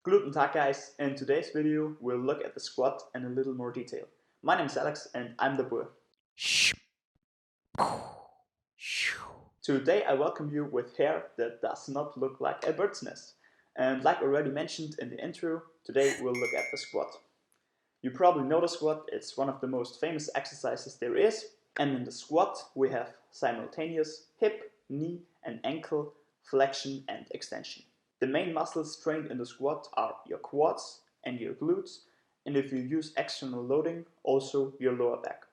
Gluten Tag, guys. In today's video we'll look at the squat in a little more detail. My name is Alex and I'm the boy. Today I welcome you with hair that does not look like a bird's nest. And like already mentioned in the intro, today we'll look at the squat. You probably know the squat, it's one of the most famous exercises there is. And in the squat we have simultaneous hip, knee and ankle flexion and extension. The main muscles trained in the squat are your quads and your glutes, and if you use external loading, also your lower back.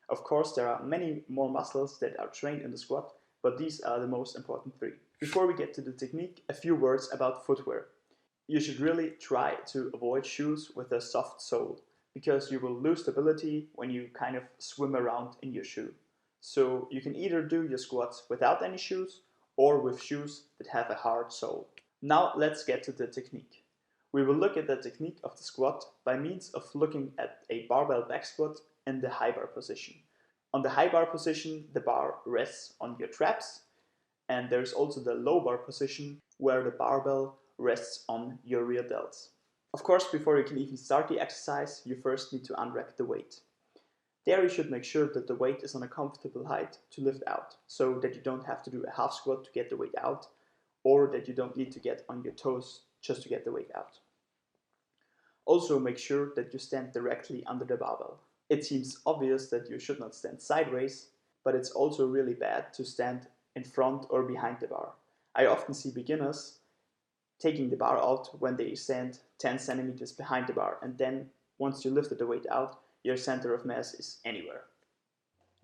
Of course, there are many more muscles that are trained in the squat, but these are the most important three. Before we get to the technique, a few words about footwear. You should really try to avoid shoes with a soft sole, because you will lose stability when you kind of swim around in your shoe. So you can either do your squats without any shoes or with shoes that have a hard sole. Now let's get to the technique. We will look at the technique of the squat by means of looking at a barbell back squat in the high bar position. On the high bar position, the bar rests on your traps, and there's also the low bar position where the barbell rests on your rear delts. Of course, before you can even start the exercise, you first need to unrack the weight. There you should make sure that the weight is on a comfortable height to lift out, so that you don't have to do a half squat to get the weight out, or that you don't need to get on your toes just to get the weight out. Also make sure that you stand directly under the barbell. It seems obvious that you should not stand sideways, but it's also really bad to stand in front or behind the bar. I often see beginners taking the bar out when they stand 10 centimeters behind the bar, and then once you lifted the weight out, your center of mass is anywhere.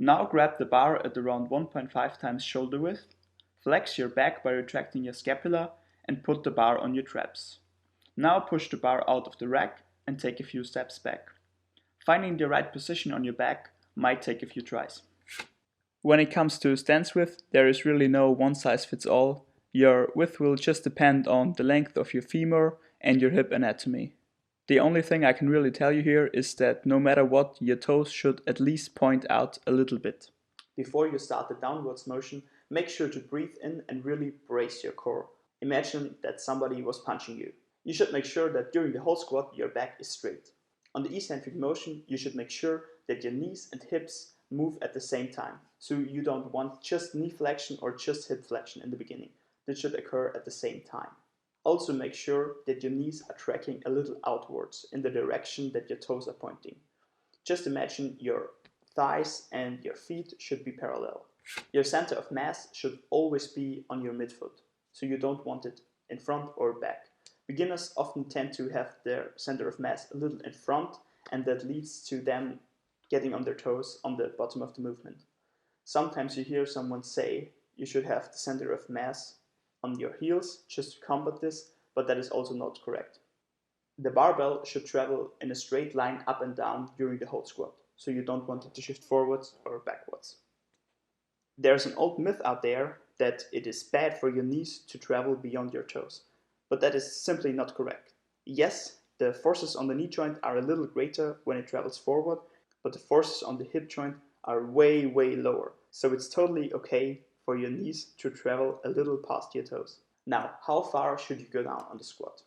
Now grab the bar at around 1.5 times shoulder width. Flex your back by retracting your scapula and put the bar on your traps. Now push the bar out of the rack and take a few steps back. Finding the right position on your back might take a few tries. When it comes to stance width, there is really no one size fits all. Your width will just depend on the length of your femur and your hip anatomy. The only thing I can really tell you here is that no matter what, your toes should at least point out a little bit. Before you start the downwards motion, make sure to breathe in and really brace your core. Imagine that somebody was punching you. You should make sure that during the whole squat your back is straight. On the eccentric motion, you should make sure that your knees and hips move at the same time. So you don't want just knee flexion or just hip flexion in the beginning. This should occur at the same time. Also make sure that your knees are tracking a little outwards in the direction that your toes are pointing. Just imagine your thighs and your feet should be parallel. Your center of mass should always be on your midfoot, so you don't want it in front or back. Beginners often tend to have their center of mass a little in front, and that leads to them getting on their toes on the bottom of the movement. Sometimes you hear someone say you should have the center of mass on your heels just to combat this, but that is also not correct. The barbell should travel in a straight line up and down during the whole squat, so you don't want it to shift forwards or backwards. There's an old myth out there that it is bad for your knees to travel beyond your toes, but that is simply not correct. Yes, the forces on the knee joint are a little greater when it travels forward, but the forces on the hip joint are way lower, so it's totally okay for your knees to travel a little past your toes. Now, how far should you go down on the squat?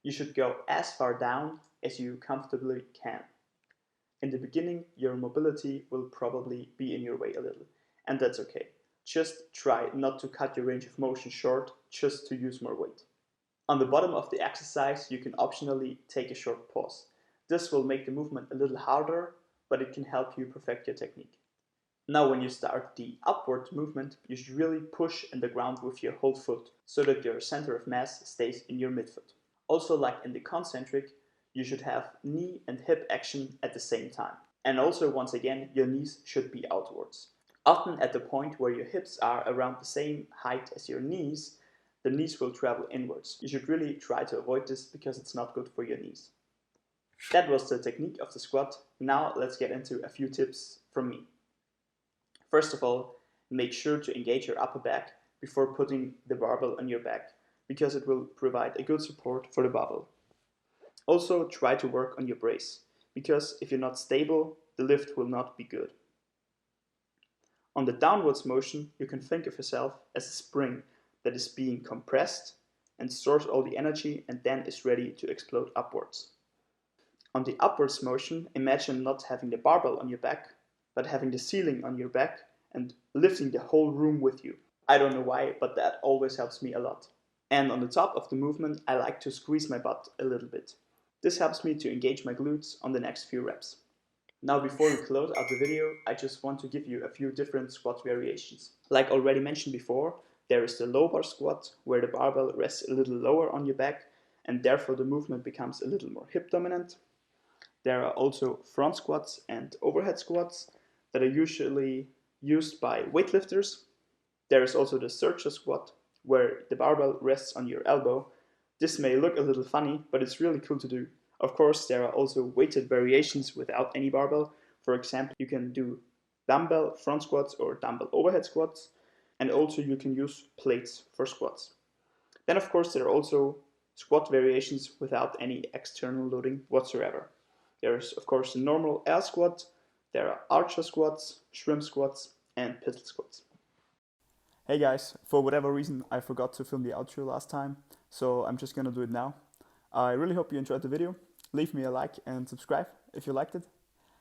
You should go as far down as you comfortably can. In the beginning, your mobility will probably be in your way a little, and that's okay. Just try not to cut your range of motion short just to use more weight. On the bottom of the exercise, you can optionally take a short pause. This will make the movement a little harder, but it can help you perfect your technique. Now when you start the upward movement, you should really push in the ground with your whole foot so that your center of mass stays in your midfoot. Also, like in the concentric, you should have knee and hip action at the same time. And also, once again, your knees should be outwards. Often at the point where your hips are around the same height as your knees, the knees will travel inwards. You should really try to avoid this because it's not good for your knees. That was the technique of the squat. Now let's get into a few tips from me. First of all, make sure to engage your upper back before putting the barbell on your back, because it will provide a good support for the barbell. Also, try to work on your brace, because if you're not stable, the lift will not be good. On the downwards motion, you can think of yourself as a spring that is being compressed and stores all the energy and then is ready to explode upwards. On the upwards motion, imagine not having the barbell on your back, but having the ceiling on your back and lifting the whole room with you. I don't know why, but that always helps me a lot. And on the top of the movement, I like to squeeze my butt a little bit. This helps me to engage my glutes on the next few reps. Now before we close out the video, I just want to give you a few different squat variations. Like already mentioned before, there is the low bar squat, where the barbell rests a little lower on your back and therefore the movement becomes a little more hip dominant. There are also front squats and overhead squats that are usually used by weightlifters. There is also the searcher squat, where the barbell rests on your elbow. This may look a little funny, but it's really cool to do. Of course, there are also weighted variations without any barbell. For example, you can do dumbbell front squats or dumbbell overhead squats, and also you can use plates for squats. Then of course there are also squat variations without any external loading whatsoever. There's of course the normal air squat, there are archer squats, shrimp squats, and pistol squats. Hey guys, for whatever reason I forgot to film the outro last time, so I'm just gonna do it now. I really hope you enjoyed the video. Leave me a like and subscribe if you liked it.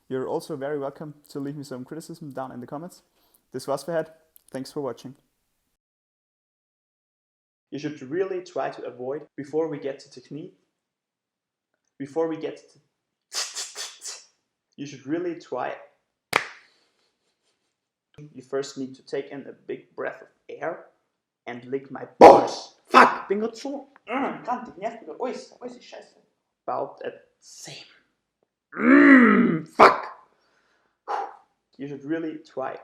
You're also very welcome to leave me some criticism down in the comments. This was Fahad. Thanks for watching. You should really try to avoid, before we get to technique, you should really try. You first need to take in a big breath of air and lick my balls. Fuck, bin grad so krantig, nervt wieder alles ist scheiße. About at same. Fuck. You should really try